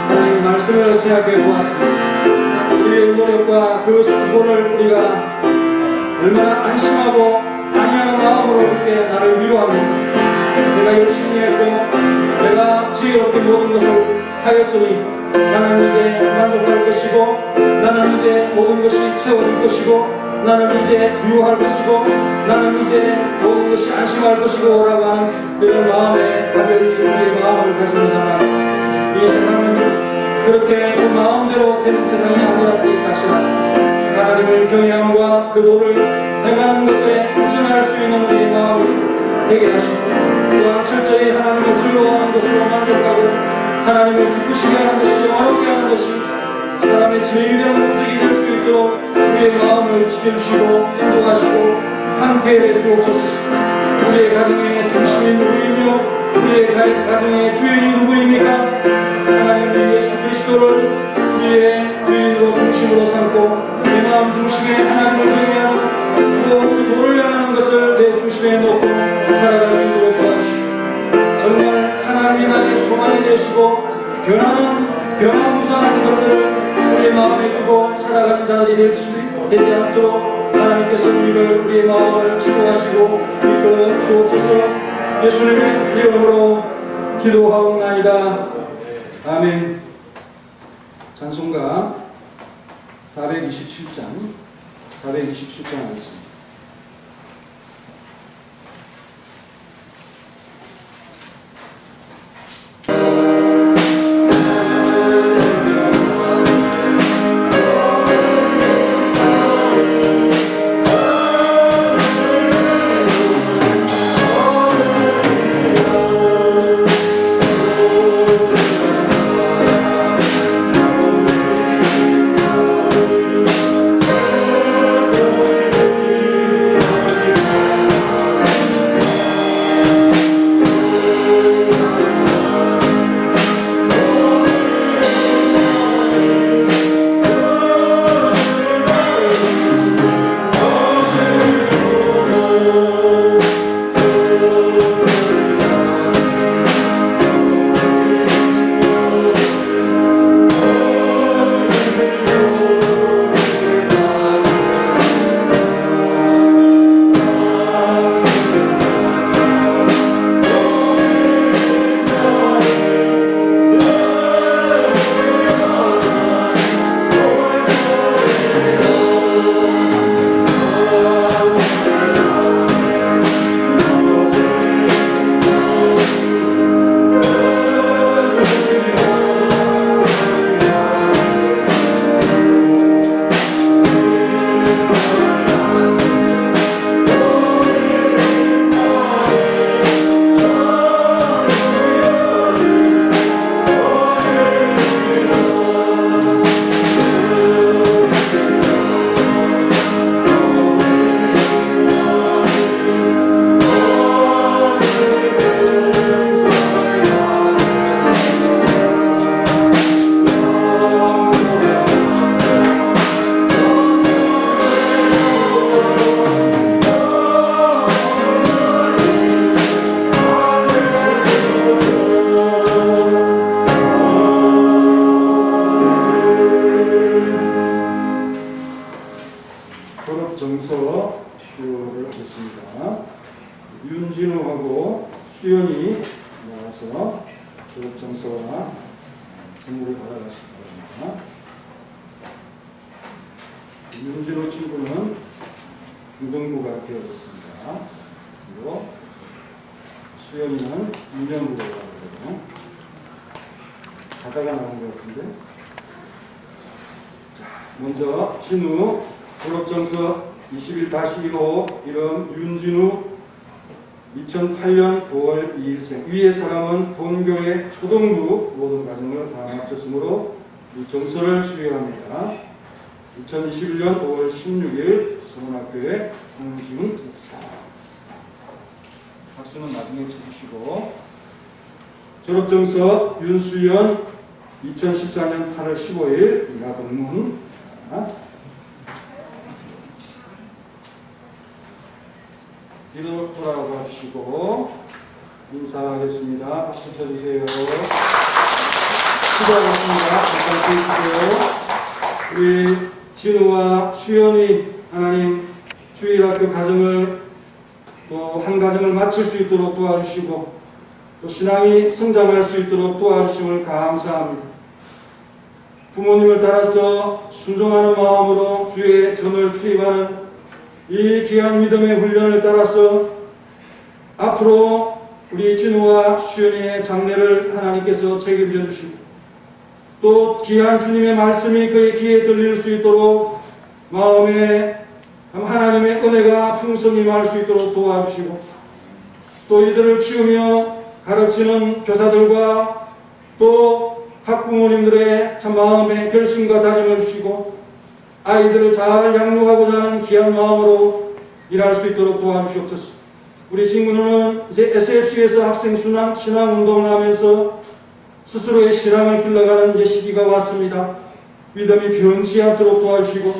하나님 말씀을 생각해 보았습니다. 우리의 노력과 그 수고를 우리가 얼마나 안심하고 안위하는 마음으로 그렇게 나를 위로합니다. 내가 열심히 했고 내가 지혜롭게 모든 것을 하였으니 나는 이제 만족할 것이고 나는 이제 모든 것이 채워질 것이고 나는 이제 부유할 것이고 나는 이제 모든 것이 안심할 것이고 라고 하는 그런 마음에 가벼이 우리의 마음을 가집니다만 이 세상은 그렇게 그 마음대로 되는 세상이 아니라는 이 사실 하나님을 경외함과 그 도를 행하는 것에 우선할 수 있는 우리의 마음을 되게 하시고 또한 철저히 하나님을 즐거워하는 것으로 만족하고 하나님을 기쁘시게 하는 것이 영화롭게 하는 것이 사람의 제일된 목적이 될 수 있도록 우리의 마음을 지켜주시고 인도하시고 함께해 주옵소서. 우리의 가정의 중심이 누구이며 우리의 가정의 주인이 누구입니까? 하나님 우리 예수 그리스도를 우리의 주인으로 중심으로 삼고 내 마음 중심에 하나님을 경외하는 그 도를 향하는 것을 내 중심에 놓고 살아갈 수 있도록 도와주시고 정말 하나님이 나의 소망이 되시고 변화무쌍한 것들을 우리 우리의 마음에 두고 살아가는 자들이 되지 않도록 하나님께서 우리의 마음을 치료하시고 이끌어 주옵소서. 예수님의 이름으로 기도하옵나이다. 아멘. 찬송가 427장 하겠습니다. 졸업정서 수요를 하겠습니다. 윤진우하고 수연이 나와서 졸업정서와 선물을 받아가시기 바랍니다. 윤진우 친구는 중등부가 되어졌습니다. 그리고 수연이는 유년부가 되어졌거든요. 가다가 나온 것 같은데. 자, 먼저 진우 졸업정서 21-1호 이름 윤진우 2008년 5월 2일생. 위의 사람은 본교의 초등부 모든 과정을 다 마쳤으므로 이 정서를 수여합니다. 2021년 5월 16일 서문학교의 홍지훈 목사. 박수는 나중에 쳐주시고. 졸업정서 윤수연 2014년 8월 15일 이하동문. 뒤로 돌아와 주시고 인사하겠습니다. 박수 쳐주세요. 수고하셨습니다. 잠깐 계시고요. 우리 진우와 수연이 하나님 주일학교 가정을 또 한 가정을 마칠 수 있도록 도와주시고 또 신앙이 성장할 수 있도록 도와주심을 감사합니다. 부모님을 따라서 순종하는 마음으로 주의 전을 투입하는 이 귀한 믿음의 훈련을 따라서 앞으로 우리 진우와 수연이의 장래를 하나님께서 책임져 주시고 또 귀한 주님의 말씀이 그의 귀에 들릴 수 있도록 마음에 하나님의 은혜가 풍성히 임할 수 있도록 도와주시고 또 이들을 키우며 가르치는 교사들과 또 학부모님들의 참 마음의 결심과 다짐을 주시고 아이들을 잘 양육하고자 하는 귀한 마음으로 일할 수 있도록 도와주시옵소서. 우리 친구는 이제 SFC에서 학생 신앙 운동을 하면서 스스로의 신앙을 길러가는 이제 시기가 왔습니다. 믿음이 변치 않도록 도와주시고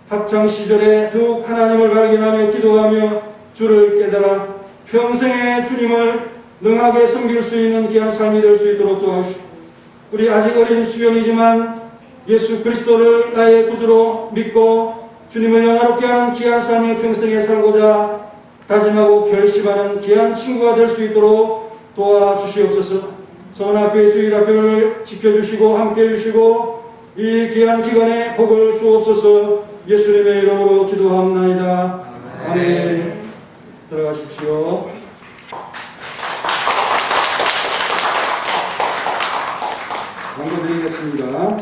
학창 시절에 더욱 하나님을 발견하며 기도하며 주를 깨달아 평생의 주님을 능하게 섬길 수 있는 귀한 삶이 될 수 있도록 도와주시고 우리 아직 어린 수연이지만 예수 그리스도를 나의 구주로 믿고 주님을 영화롭게 하는 귀한 삶을 평생에 살고자 다짐하고 결심하는 귀한 친구가 될 수 있도록 도와주시옵소서. 서원학교의 주일학교를 지켜주시고 함께해 주시고 이 귀한 기간에 복을 주옵소서. 예수님의 이름으로 기도합나이다. 아멘. 들어가십시오. 권고드리겠습니다.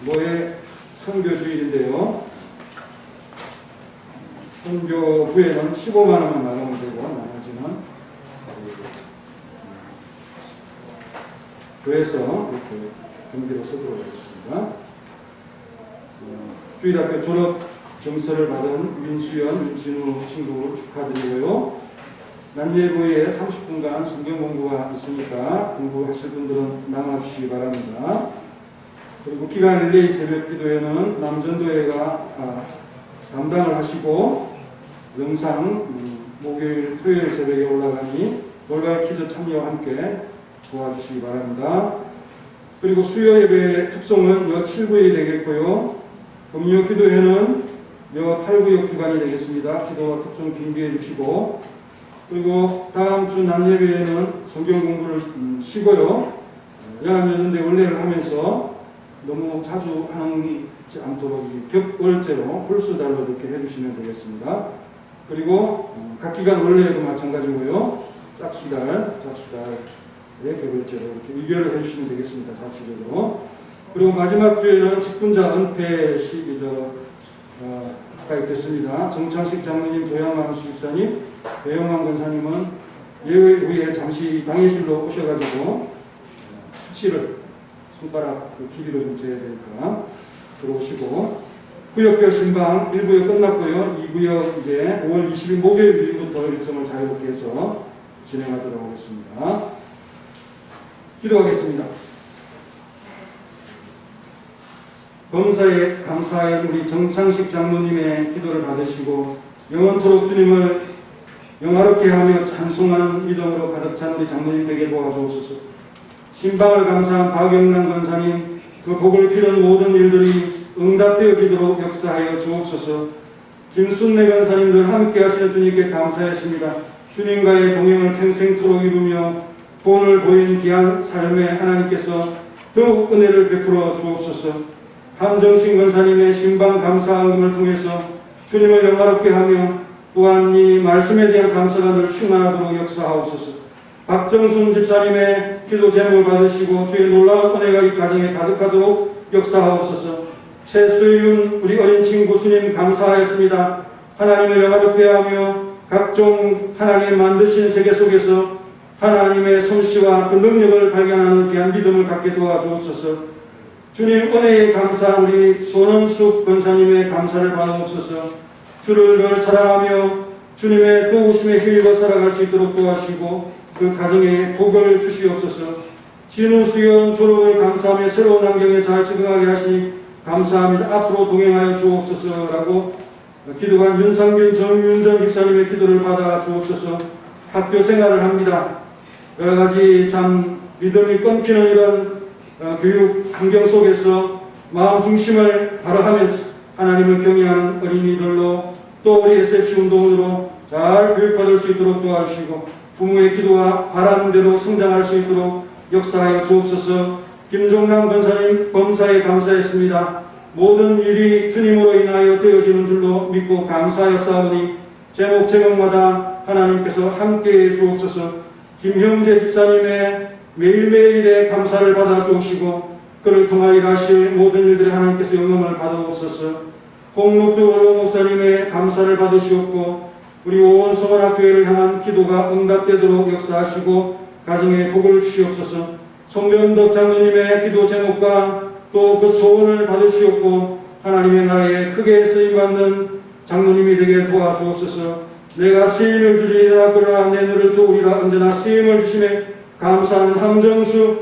모의 선교주일인데요. 선교 후에는 15만 원만 나가면 되고 나머지는 교회에서 이렇게 경비로 쓰도록 하겠습니다. 주일학교 졸업 증서를 받은 민수연, 민진우 친구 축하드리고요. 난예부에 30분간 성경 공부가 있으니까 공부하실 분들은 남아주시기 바랍니다. 그리고 기간 릴레이 새벽 기도회는 남전도회가 담당을 하시고 영상 목요일, 토요일 새벽에 올라가니 돌발 퀴즈 참여와 함께 도와주시기 바랍니다. 그리고 수요 예배의 특성은 여 7구역이 되겠고요. 금요 기도회는 여 8구역 주간이 되겠습니다. 기도 특성 준비해 주시고, 그리고 다음 주 낮 예배에는 성경 공부를 쉬고요. 연합여전대 원례를 하면서 너무 자주 하지 않도록 격월제로 홀수달로 이렇게 해주시면 되겠습니다. 그리고 각 기간 원례에도 마찬가지고요. 짝수달의 격월제로 이렇게 의결을 해주시면 되겠습니다. 자치적으로. 그리고 마지막 주에는 직분자 은퇴식이 있겠습니다. 정창식 장로님, 조양만 수집사님, 배영환 권사님은 예외 후에 잠시 당회실로 오셔가지고 수치를 손가락 길이로 좀 재야 되니까 들어오시고, 구역별 신방 1구역 끝났고요. 2구역 이제 5월 20일 목요일부터 일정을 자유롭게 해서 진행하도록 하겠습니다. 기도하겠습니다. 범사에 감사한 우리 정창식 장로님의 기도를 받으시고 영원토록 주님을 영화롭게 하며 찬송하는 믿음으로 가득 찬 우리 장로님 되게 도와주옵소서. 신방을 감사한 박영란 권사님, 그 복을 빌은 모든 일들이 응답되어지도록 역사하여 주옵소서. 김순례 권사님들 함께 하시는 주님께 감사했습니다. 주님과의 동행을 평생토록 이루며 본을 보인 귀한 삶에 하나님께서 더욱 은혜를 베풀어 주옵소서. 함정신 권사님의 신방 감사함을 통해서 주님을 영화롭게 하며 또한 이 말씀에 대한 감사가 늘 충만하도록 역사하옵소서. 박정순 집사님의 기도 제목을 받으시고 주의 놀라운 은혜가 이 가정에 가득하도록 역사하옵소서. 최수윤 우리 어린 친구 주님 감사하였습니다. 하나님을 영화롭게 하며 각종 하나님 만드신 세계 속에서 하나님의 솜씨와 그 능력을 발견하는 귀한 믿음을 갖게 도와주옵소서. 주님 은혜에 감사한 우리 손원숙 권사님의 감사를 받아옵소서. 주를 늘 사랑하며 주님의 도우심에 힘입어 살아갈 수 있도록 도와주시고 그 가정에 복을 주시옵소서. 진우 수연 졸업을 감사하며 새로운 환경에 잘 적응하게 하시니 감사합니다. 앞으로 동행하여 주옵소서라고 기도한 윤상균 정윤정 집사님의 기도를 받아 주옵소서. 학교 생활을 합니다. 여러 가지 참 믿음이 끊기는 이런 교육 환경 속에서 마음 중심을 바로하면서 하나님을 경외하는 어린이들로 또 우리 SFC 운동으로 잘 교육받을 수 있도록 도와주시고 부모의 기도와 바람대로 성장할 수 있도록 역사하여 주옵소서. 김종남 권사님 범사에 감사했습니다. 모든 일이 주님으로 인하여 되어지는 줄로 믿고 감사하였사오니 제목마다 하나님께서 함께해 주옵소서. 김형재 집사님의 매일매일의 감사를 받아 주옵시고 그를 통하여 일하실 모든 일들에 하나님께서 영광을 받아옵소서. 홍록주 원로 목사님의 감사를 받으시옵고 우리 오원 서원학교회를 향한 기도가 응답되도록 역사하시고 가정에 복을 주시옵소서. 송명덕 장로님의 기도 제목과 또 그 소원을 받으시옵고 하나님의 나라에 크게 쓰임받는 장로님이 되게 도와주옵소서. 내가 쓰임을 주리라 그러나 내 눈을 도우리라 언제나 쓰임을 주심에 감사하는 함정수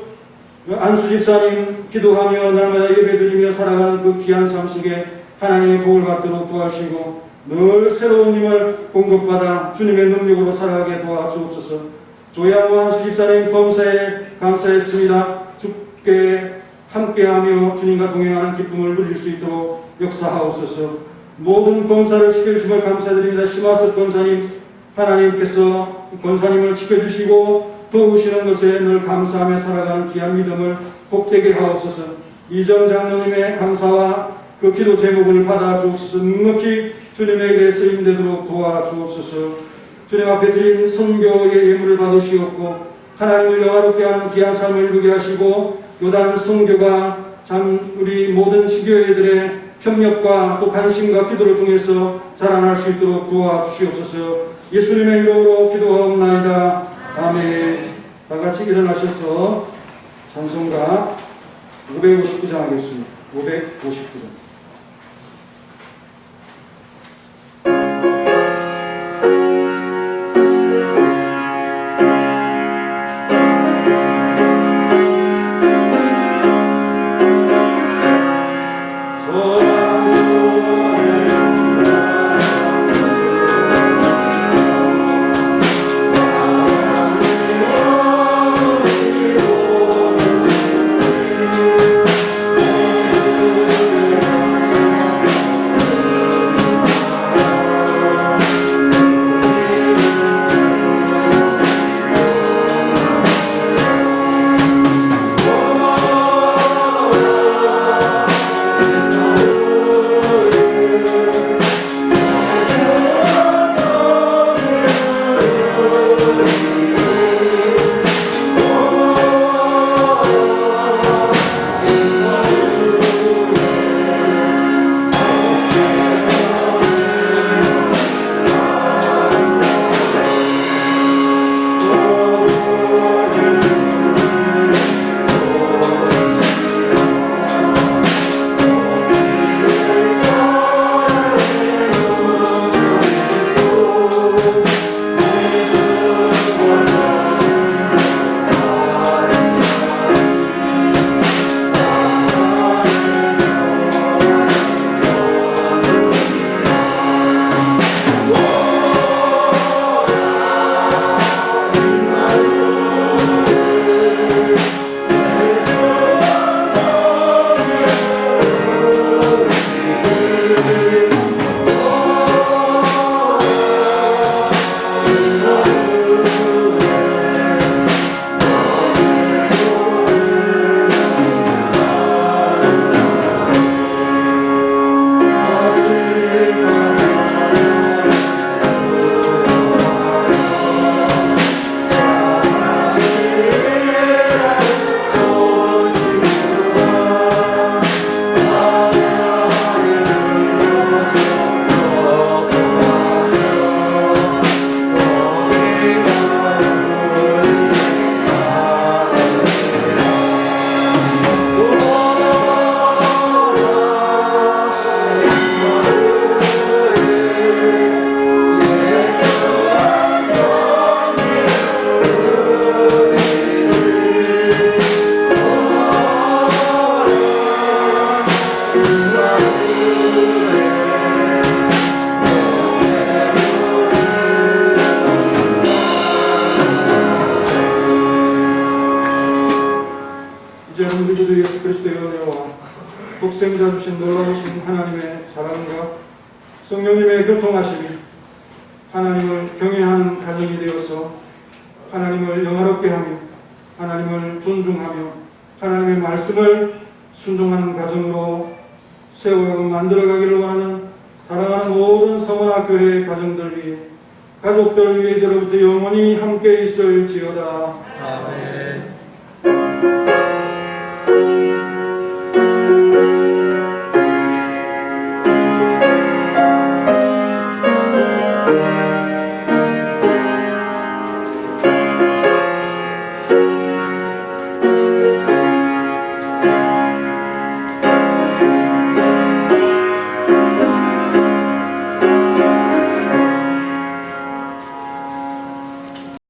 안수 집사님 기도하며 날마다 예배드리며 살아가는 그 귀한 삶 속에 하나님의 복을 받도록 도와주시고 늘 새로운 힘을 공급받아 주님의 능력으로 살아가게 도와주옵소서. 조양호 안수 집사님 범사에 감사했습니다. 주께 함께하며 주님과 동행하는 기쁨을 누릴 수 있도록 역사하옵소서. 모든 권사를 지켜주심을 감사드립니다. 심화석 권사님, 하나님께서 권사님을 지켜주시고 도우시는 것에 늘 감사하며 살아가는 귀한 믿음을 복되게 하옵소서. 이정 장로님의 감사와 그 기도 제목을 받아 주옵소서. 묵묵히 주님의 일에 쓰임되도록 도와주옵소서. 주님 앞에 드린 선교의 예물을 받으시옵고 하나님을 영화롭게 하는 귀한 삶을 이루게 하시고 요단 선교가 참 우리 모든 지교회들의 협력과 또 관심과 기도를 통해서 자라날 수 있도록 도와주시옵소서. 예수님의 이름으로 기도하옵나이다. 아멘. 다 같이 일어나셔서 찬송가 559장 하겠습니다. 559장. 독생자 주신 놀라우신 하나님의 사랑과 성령님의 교통하심이 하나님을 경외하는 가정이 되어서 하나님을 영화롭게 하며 하나님을 존중하며 하나님의 말씀을 순종하는 가정으로 세워가고 만들어가기를 원하는 사랑하는 모든 성원학교회 가정들 위해 가족들 위해 이제로부터 영원히 함께 있을지어다. 아멘.